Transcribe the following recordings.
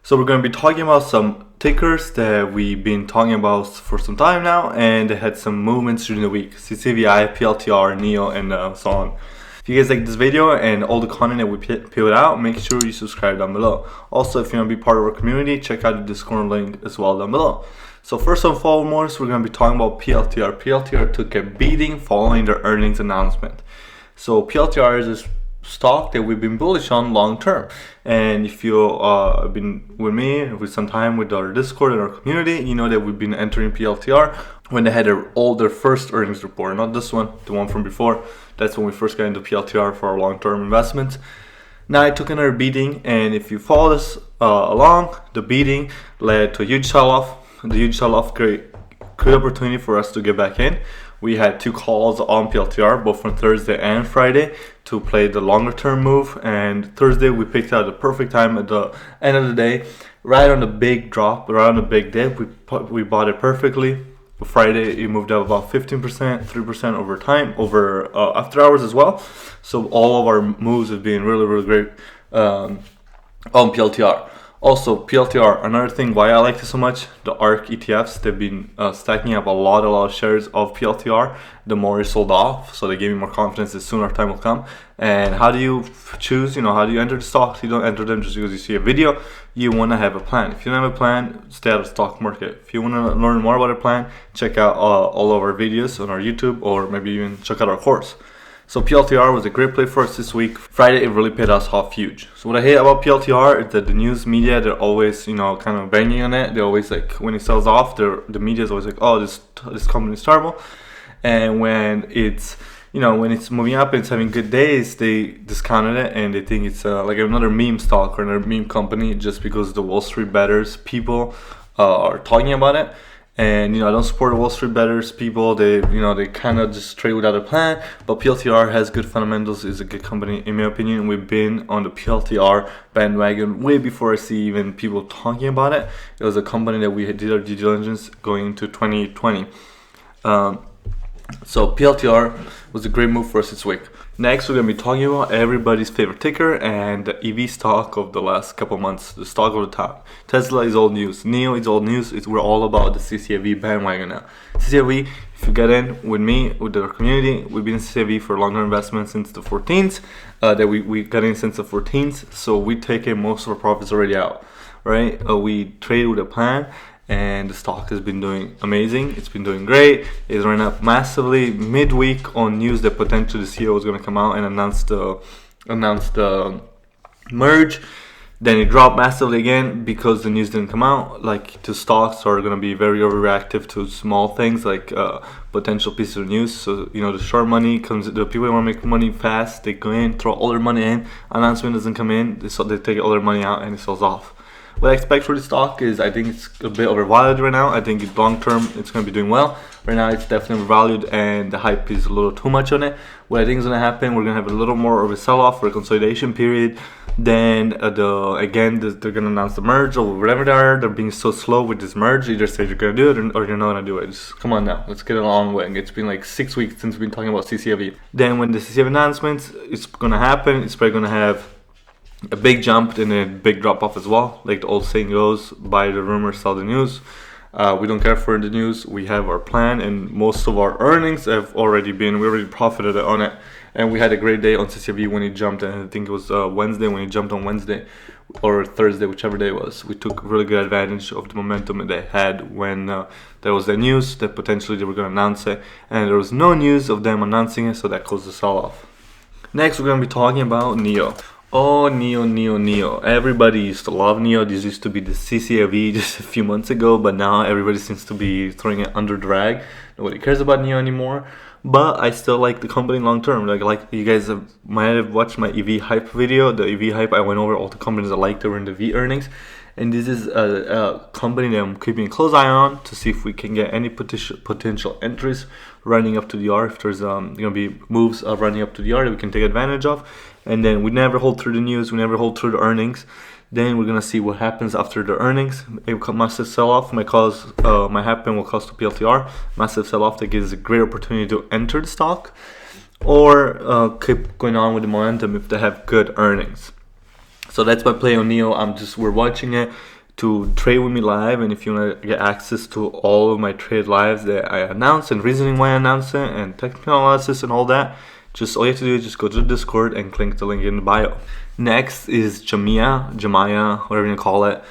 So we're going to be talking about some tickers that we've been talking about for some time now, and they had some movements during the week. Pltr-Cciv-Nio, Pltr-Nio, and so on. If you guys like this video and all the content that we put out, make sure you subscribe down below. Also, if you want to be part of our community, check out the Discord link as well down below. So first and foremost, we're going to be talking about Pltr. Pltr took a beating following their earnings announcement. So Pltr is this stock that we've been bullish on long term, and if you have been with me with some time with our Discord and our community, you know that we've been entering Pltr when they had their first earnings report, not this one, the one from before. That's when we first got into Pltr for our long-term investments. Now it took another beating, and if you follow this along, the beating led to a huge sell-off. The huge sell-off created good opportunity for us to get back in. We had two calls on Pltr, both on Thursday and Friday, to play the longer term move. And Thursday we picked out the perfect time at the end of the day, right on the big drop, right on the big dip. We bought it perfectly. Friday it moved up about 15%, 3% over time, over after hours as well. So all of our moves have been really great on Pltr. Also, Pltr, another thing why I like it so much, the ARK ETFs, they've been stacking up a lot of shares of Pltr the more it sold off, so they gave me more confidence that sooner time will come. And how do you choose, how do you enter the stocks? You don't enter them just because you see a video. You want to have a plan. If you don't have a plan, stay out of the stock market. If you want to learn more about a plan, check out all of our videos on our YouTube, or maybe even check out our course. So Pltr was a great play for us this week. Friday it really paid us off huge. So what I hate about Pltr is that the news media, they're always kind of banging on it. They're always like, when it sells off, the media is always like, oh, this company is terrible. And when it's when it's moving up and it's having good days, they discounted it and they think it's like another meme stock or another meme company just because the Wall Street bettors people are talking about it. And I don't support the Wall Street bettors people. They kind of just trade without a plan. But Pltr has good fundamentals. Is a good company in my opinion. We've been on the Pltr bandwagon way before I see even people talking about it. It was a company that we did our due diligence going into 2020. So Pltr was a great move for us this week. Next, we're going to be talking about everybody's favorite ticker and the EV stock of the last couple months, the stock of the top. Tesla is old news. Nio is old news. We're all about the CCIV bandwagon now. CCIV, if you get in with me, with our community, we've been in CCIV for longer investment since the 14th. That we got in since the 14th, so we taken most of our profits already out, right? We traded with a plan. And the stock has been doing amazing. It's been doing great. It's ran up massively midweek on news that potentially the CEO was going to come out and announce the merge. Then it dropped massively again because the news didn't come out. Like, the stocks are going to be very overreactive to small things like potential pieces of news. So the short money comes. The people who want to make money fast, they go in, throw all their money in. Announcement doesn't come in, they take all their money out and it sells off. What I expect for the stock is I think it's a bit overvalued right now. I think long term it's going to be doing well. Right now it's definitely overvalued and the hype is a little too much on it. What I think is going to happen, we're going to have a little more of a sell-off or a consolidation period. Then they're going to announce the merge or whatever they are. They're being so slow with this merge. Either say you're going to do it or you're not going to do it. Just come on now. Let's get it along with. It's been like 6 weeks since we've been talking about CCIV. Then when the CCIV announcements, it's going to happen. It's probably going to have a big jump and a big drop off as well. Like the old saying goes, buy the rumor, sell the news. We don't care for the news. We have our plan, and most of our earnings have already been, we already profited on it. And we had a great day on CCIV when it jumped, and I think it was Wednesday when it jumped on Wednesday or Thursday, whichever day it was. We took really good advantage of the momentum that they had when there was the news that potentially they were going to announce it, and there was no news of them announcing it, so that caused the sell-off. Next, we're going to be talking about Nio. Oh, Nio. Everybody used to love Nio. This used to be the CCIV just a few months ago, but now everybody seems to be throwing it under drag. Nobody cares about Nio anymore. But I still like the company long term. Like you guys might have watched my EV hype video. The EV hype, I went over all the companies I liked that were in the V earnings. And this is a company that I'm keeping a close eye on to see if we can get any potential entries running up to the R. If there's going to be moves of running up to the R that we can take advantage of. And then we never hold through the news. We never hold through the earnings. Then we're going to see what happens after the earnings. A massive sell-off might happen, will cost to Pltr. Massive sell-off that gives a great opportunity to enter the stock. Or keep going on with the momentum if they have good earnings. So that's my play on Nio. We're watching it to trade with me live, and if you want to get access to all of my trade lives that I announce and reasoning why I announce it and technical analysis and all that, just all you have to do is just go to the Discord and click the link in the bio. Next is Jamia, whatever you call it.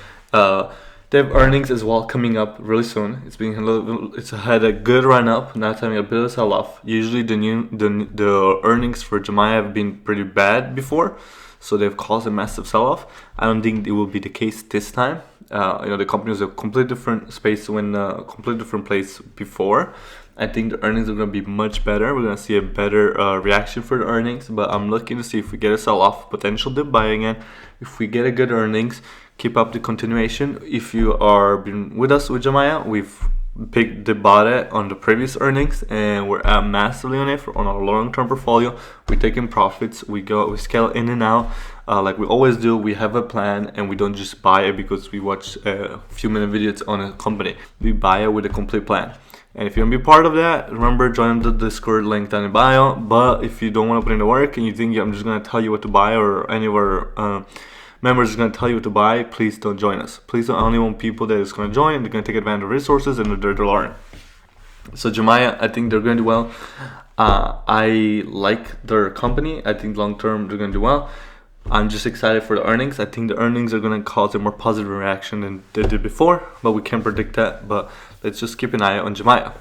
They have earnings as well coming up really soon. It's had a good run up. Now it's having a bit of a sell off. Usually the earnings for Jamia have been pretty bad before, so they've caused a massive sell off. I don't think it will be the case this time. The company was a completely different space when completely different place before. I think the earnings are going to be much better. We're going to see a better reaction for the earnings, but I'm looking to see if we get a sell-off, potential dip buy again. If we get a good earnings, keep up the continuation. If you are been with us with Jamia, we've bought it on the previous earnings, and we're at massively on it on our long-term portfolio. We're taking profits. We scale in and out like we always do. We have a plan, and we don't just buy it because we watch a few minute videos on a company. We buy it with a complete plan. And if you want to be part of that, remember, join the Discord link down in bio. But if you don't want to put in the work and you think I'm just going to tell you what to buy, or any of our members is going to tell you what to buy, please don't join us. Please don't. Only want people that is going to join and they're going to take advantage of resources and they're learning. So Jamia, I think they're going to do well. I like their company. I think long term they're going to do well. I'm just excited for the earnings. I think the earnings are going to cause a more positive reaction than they did before, but we can't predict that. But let's just keep an eye on Jamia.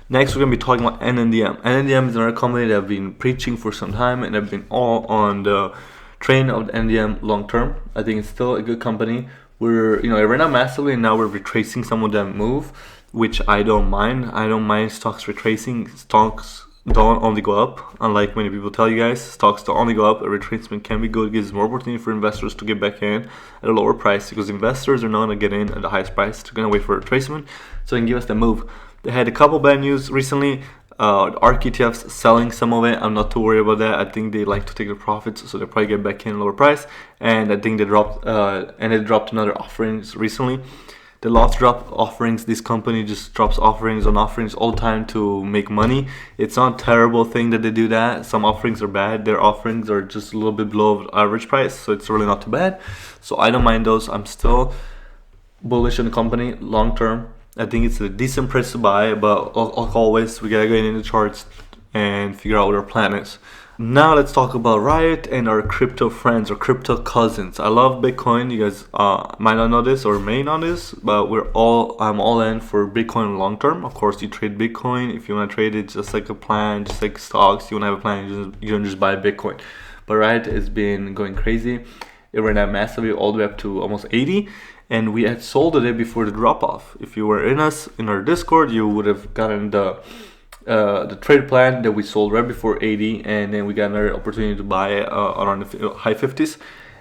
Next, we're going to be talking about NNDM. NNDM is another company that I've been preaching for some time, and I've been all on the train of the NNDM long term. I think it's still a good company. It ran out massively, and now we're retracing some of that move, which I don't mind. I don't mind stocks retracing. Stocks don't only go up, unlike many people tell you guys. Stocks don't only go up. A retracement can be good. It gives more opportunity for investors to get back in at a lower price, because investors are not going to get in at the highest price. They're going to wait for a retracement, so they can give us the move. They had a couple bad news recently. The ARK ETFs selling some of it. I'm not too worried about that. I think they like to take the profits, so they'll probably get back in at a lower price. And I think they dropped another offerings recently. The last drop offerings, this company just drops offerings on offerings all the time to make money. It's not a terrible thing that they do that. Some offerings are bad. Their offerings are just a little bit below the average price, so it's really not too bad. So I don't mind those. I'm still bullish on the company long term. I think it's a decent price to buy, but like always, we gotta go in the charts and figure out what our plan is. Now let's talk about Riot and our crypto friends or crypto cousins. I love Bitcoin. You guys might not know this or may know this, but I'm all in for Bitcoin long term. Of course, you trade Bitcoin if you want to trade it, just like a plan, just like stocks. You want to have a plan, you don't just buy Bitcoin. But Riot has been going crazy. It ran out massively all the way up to almost 80. And we had sold it before the drop off. If you were in our Discord, you would have gotten the trade plan that we sold right before 80, and then we got another opportunity to buy it around the high 50s.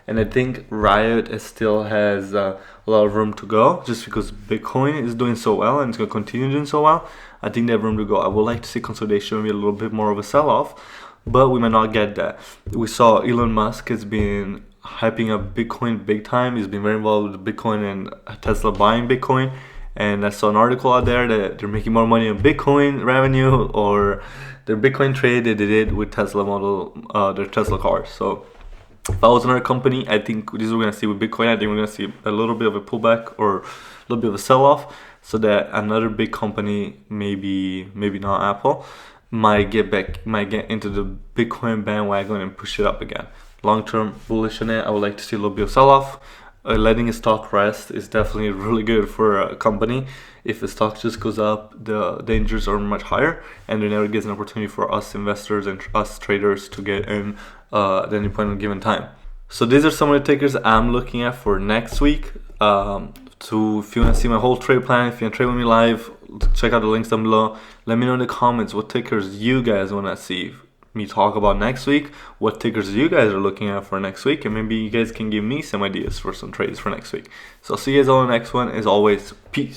And I think Riot still has a lot of room to go, just because Bitcoin is doing so well and it's going to continue doing so well. I think they have room to go. I would like to see consolidation, maybe a little bit more of a sell-off, but we might not get that. We saw Elon Musk has been hyping up Bitcoin big time. He's been very involved with Bitcoin and Tesla buying Bitcoin. And I saw an article out there that they're making more money on Bitcoin revenue or their Bitcoin trade that they did with Tesla their Tesla cars. So if I was another company, I think this is what we're going to see with Bitcoin. I think we're going to see a little bit of a pullback or a little bit of a sell-off, so that another big company, maybe not Apple, might get into the Bitcoin bandwagon and push it up again. Long-term bullish on it. I would like to see a little bit of sell-off. Letting a stock rest is definitely really good for a company. If the stock just goes up, the dangers are much higher, and there never gives an opportunity for us investors and us traders to get in at any point in a given time. So these are some of the tickers I'm looking at for next week. If you want to see my whole trade plan, if you want to trade with me live, check out the links down below. Let me know in the comments what tickers you guys want to see me talk about next week, what tickers you guys are looking at for next week, and maybe you guys can give me some ideas for some trades for next week. So I'll see you guys on the next one. As always, peace.